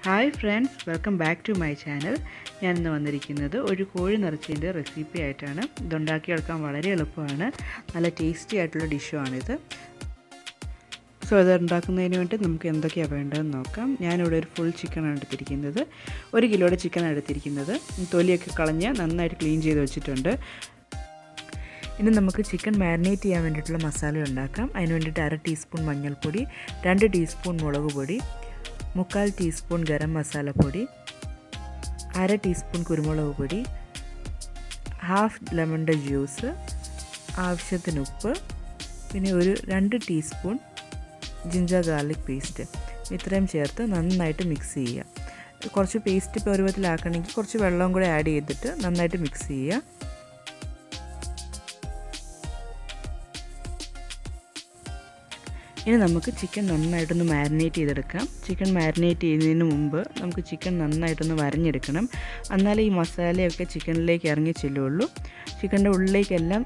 Hi friends, welcome back to my channel. ഞാൻ ഇന്ന് വന്നിരിക്കുന്നത് ഒരു കോഴി നിറച്ചതിൻ്റെ റെസിപ്പി ആയിട്ടാണ്. ഇതുണ്ടാക്കിയെടുക്കാൻ വളരെ എളുപ്പമാണ്, നല്ല ടേസ്റ്റി ആയിട്ടുള്ള ഡിഷുമാണിത്. സോ ഇത് ഉണ്ടാക്കുന്നതിന് വേണ്ടി നമുക്ക് എന്തൊക്കെയാണ് വേണ്ടതെന്ന് നോക്കാം. ഞാനിവിടെ ഒരു ഫുൾ ചിക്കനാണ് എടുത്തിരിക്കുന്നത്. 1 കിലോയുടെ ചിക്കനാണ് എടുത്തിരിക്കുന്നത്. തൊലിയൊക്കെ കളഞ്ഞ് നന്നായിട്ട് ക്ലീൻ ചെയ്ത് വെച്ചിട്ടുണ്ട്. ഇനി നമുക്ക് ചിക്കൻ മാരിനേറ്റ് ചെയ്യാൻ വേണ്ടിയിട്ടുള്ള മസാല ഉണ്ടാക്കാം. അതിന് വേണ്ടിയിട്ട് 1/2 ടീസ്പൂൺ മഞ്ഞൾപ്പൊടി, 2 ടീസ്പൂൺ മുളക് പൊടി, 3/4 ടീസ്പൂൺ ഗരം മസാല പൊടി, 1/2 ടീസ്പൂൺ കുരുമുളക് പൊടി, ഹാഫ് ലെമണിൻ്റെ ജ്യൂസ്, ആവശ്യത്തിന് ഉപ്പ്, പിന്നെ ഒരു 2 ടീസ്പൂൺ ജിഞ്ചർ ഗാർലിക് പേസ്റ്റ്. ഇത്രയും ചേർത്ത് നന്നായിട്ട് മിക്സ് ചെയ്യുക. കുറച്ച് പേസ്റ്റ് പരുവത്തിലാക്കണമെങ്കിൽ കുറച്ച് വെള്ളം കൂടെ ആഡ് ചെയ്തിട്ട് നന്നായിട്ട് മിക്സ് ചെയ്യുക. ഇനി നമുക്ക് ചിക്കൻ നന്നായിട്ടൊന്ന് മാരിനേറ്റ് ചെയ്തെടുക്കാം. ചിക്കൻ മാരിനേറ്റ് ചെയ്യുന്നതിന് മുമ്പ് നമുക്ക് ചിക്കൻ നന്നായിട്ടൊന്ന് വരഞ്ഞെടുക്കണം. എന്നാലേ ഈ മസാലയൊക്കെ ചിക്കനിലേക്ക് ഇറങ്ങി ചെല്ലുള്ളൂ. ചിക്കൻ്റെ ഉള്ളിലേക്കെല്ലാം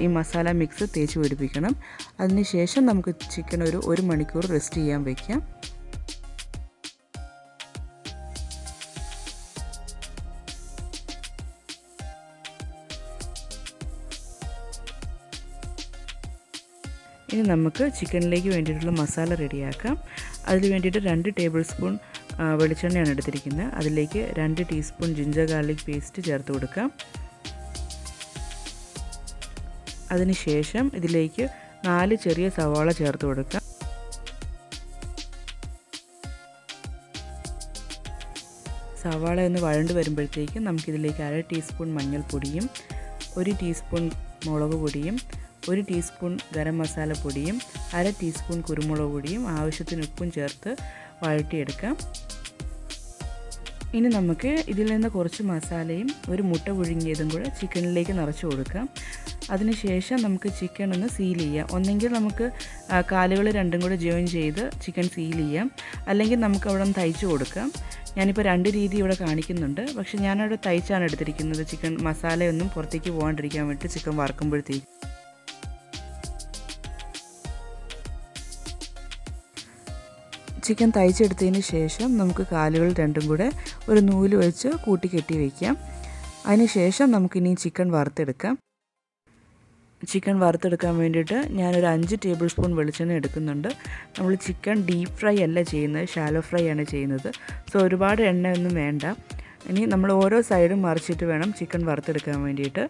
ഈ മസാല മിക്സ് തേച്ച് പിടിപ്പിക്കണം. അതിന് ശേഷം നമുക്ക് ചിക്കൻ ഒരു 1 മണിക്കൂർ റെസ്റ്റ് ചെയ്യാൻ വയ്ക്കാം. ഇനി നമുക്ക് ചിക്കനിലേക്ക് വേണ്ടിയിട്ടുള്ള മസാല റെഡിയാക്കാം. അതിന് വേണ്ടിയിട്ട് 2 ടേബിൾ സ്പൂൺ വെളിച്ചെണ്ണയാണ് എടുത്തിരിക്കുന്നത്. അതിലേക്ക് 2 ടീസ്പൂൺ ജിഞ്ചർ ഗാർലിക് പേസ്റ്റ് ചേർത്ത് കൊടുക്കാം. അതിനുശേഷം ഇതിലേക്ക് 4 ചെറിയ സവാള ചേർത്ത് കൊടുക്കാം. സവാള ഒന്ന് വഴണ്ട് വരുമ്പോഴത്തേക്കും നമുക്കിതിലേക്ക് 1/2 ടീസ്പൂൺ മഞ്ഞൾപ്പൊടിയും, 1 ടീസ്പൂൺ മുളക് പൊടിയും, 1 ടീസ്പൂൺ ഗരം മസാല പൊടിയും, 1/2 ടീസ്പൂൺ കുരുമുളക് പൊടിയും, ആവശ്യത്തിന് ഉപ്പും ചേർത്ത് വഴറ്റിയെടുക്കാം. ഇനി നമുക്ക് ഇതിൽ നിന്ന് കുറച്ച് മസാലയും 1 മുട്ട പുഴുങ്ങിയതും കൂടെ ചിക്കനിലേക്ക് നിറച്ച് കൊടുക്കാം. അതിനുശേഷം നമുക്ക് ചിക്കൻ ഒന്ന് സീൽ ചെയ്യാം. ഒന്നെങ്കിൽ നമുക്ക് കാലുകൾ രണ്ടും കൂടെ ജോയിൻ ചെയ്ത് ചിക്കൻ സീൽ ചെയ്യാം, അല്ലെങ്കിൽ നമുക്ക് അവിടെ നിന്ന് തയ്ച്ച് കൊടുക്കാം. ഞാനിപ്പോൾ 2 രീതി ഇവിടെ കാണിക്കുന്നുണ്ട്. പക്ഷേ ഞാനവിടെ തയ്ച്ചാണ് എടുത്തിരിക്കുന്നത്. ചിക്കൻ മസാലയൊന്നും പുറത്തേക്ക് പോകാണ്ടിരിക്കാൻ വേണ്ടി ചിക്കൻ വറുക്കുമ്പോഴത്തേക്ക്. ചിക്കൻ തയ്ച്ചെടുത്തതിന് ശേഷം നമുക്ക് കാലുകൾ രണ്ടും കൂടെ ഒരു നൂല് വെച്ച് കൂട്ടി കെട്ടി വയ്ക്കാം. അതിന് ശേഷം നമുക്കിനി ചിക്കൻ വറുത്തെടുക്കാം. ചിക്കൻ വറുത്തെടുക്കാൻ വേണ്ടിയിട്ട് ഞാനൊരു 5 ടേബിൾ സ്പൂൺ വെളിച്ചെണ്ണ എടുക്കുന്നുണ്ട്. നമ്മൾ ചിക്കൻ ഡീപ്പ് ഫ്രൈ അല്ല ചെയ്യുന്നത്, ഷാലോ ഫ്രൈ ആണ് ചെയ്യുന്നത്. സോ ഒരുപാട് എണ്ണയൊന്നും വേണ്ട. ഇനി നമ്മൾ ഓരോ സൈഡും മറിച്ചിട്ട് വേണം ചിക്കൻ വറുത്തെടുക്കാൻ വേണ്ടിയിട്ട്.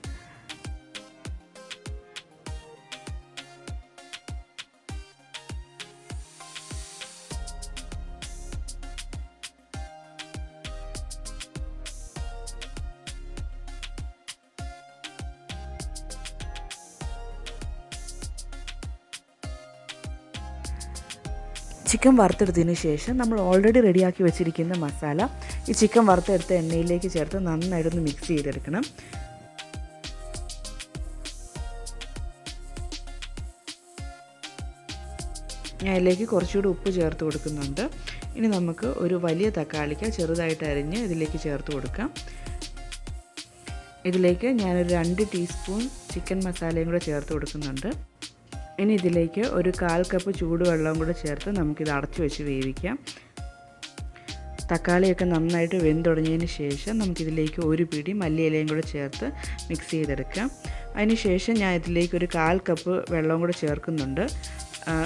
ചിക്കൻ വറുത്തെടുത്തതിന് ശേഷം നമ്മൾ ഓൾറെഡി റെഡിയാക്കി വെച്ചിരിക്കുന്ന മസാല ഈ ചിക്കൻ വറുത്തെടുത്ത എണ്ണയിലേക്ക് ചേർത്ത് നന്നായിട്ടൊന്ന് മിക്സ് ചെയ്തെടുക്കണം. ഞാൻ ഇതിലേക്ക് കുറച്ചുകൂടി ഉപ്പ് ചേർത്ത് കൊടുക്കുന്നുണ്ട്. ഇനി നമുക്ക് ഒരു വലിയ തക്കാളിക്ക ചെറുതായിട്ട് അരിഞ്ഞ് ഇതിലേക്ക് ചേർത്ത് കൊടുക്കാം. ഇതിലേക്ക് ഞാനൊരു 2 ടീസ്പൂൺ ചിക്കൻ മസാലയും കൂടെ ചേർത്ത് കൊടുക്കുന്നുണ്ട്. ഇനി ഇതിലേക്ക് ഒരു 1/4 കപ്പ് ചൂടുവെള്ളവും കൂടെ ചേർത്ത് നമുക്കിത് അടച്ചു വെച്ച് വേവിക്കാം. തക്കാളിയൊക്കെ നന്നായിട്ട് വെന്തുടങ്ങിയതിന് ശേഷം നമുക്കിതിലേക്ക് 1 പിടി മല്ലിയിലയും കൂടെ ചേർത്ത് മിക്സ് ചെയ്തെടുക്കാം. അതിന് ശേഷം ഞാൻ ഇതിലേക്ക് ഒരു 1/4 കപ്പ് വെള്ളവും കൂടെ ചേർക്കുന്നുണ്ട്.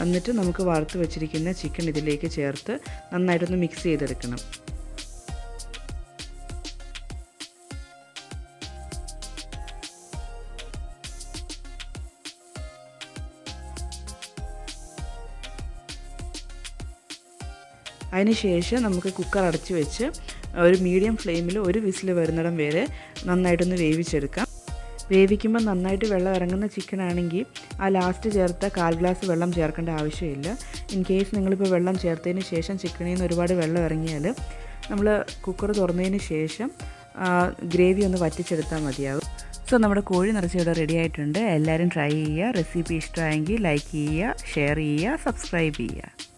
എന്നിട്ട് നമുക്ക് വറുത്ത് വെച്ചിരിക്കുന്ന ചിക്കൻ ഇതിലേക്ക് ചേർത്ത് നന്നായിട്ടൊന്ന് മിക്സ് ചെയ്തെടുക്കണം. അതിനുശേഷം നമുക്ക് കുക്കർ അടച്ച് വെച്ച് ഒരു മീഡിയം ഫ്ലെയിമിൽ 1 വിസിൽ വരുന്നിടം വരെ നന്നായിട്ടൊന്ന് വേവിച്ചെടുക്കാം. വേവിക്കുമ്പോൾ നന്നായിട്ട് വെള്ളം ഇറങ്ങുന്ന ചിക്കൻ ആണെങ്കിൽ ആ ലാസ്റ്റ് ചേർത്ത 1/4 ഗ്ലാസ് വെള്ളം ചേർക്കേണ്ട ആവശ്യമില്ല. ഇൻ കേസ് നിങ്ങളിപ്പോൾ വെള്ളം ചേർത്തതിന് ശേഷം ചിക്കനിൽ നിന്ന് ഒരുപാട് വെള്ളം ഇറങ്ങിയാൽ നമ്മൾ കുക്കർ തുറന്നതിന് ശേഷം ഗ്രേവി ഒന്ന് വറ്റിച്ചെടുത്താൽ മതിയാകും. സോ നമ്മുടെ കോഴി നിറച്ച് ഇവിടെ റെഡി ആയിട്ടുണ്ട്. എല്ലാവരും ട്രൈ ചെയ്യുക. റെസിപ്പി ഇഷ്ടമായെങ്കിൽ ലൈക്ക് ചെയ്യുക, ഷെയർ ചെയ്യുക, സബ്സ്ക്രൈബ് ചെയ്യുക.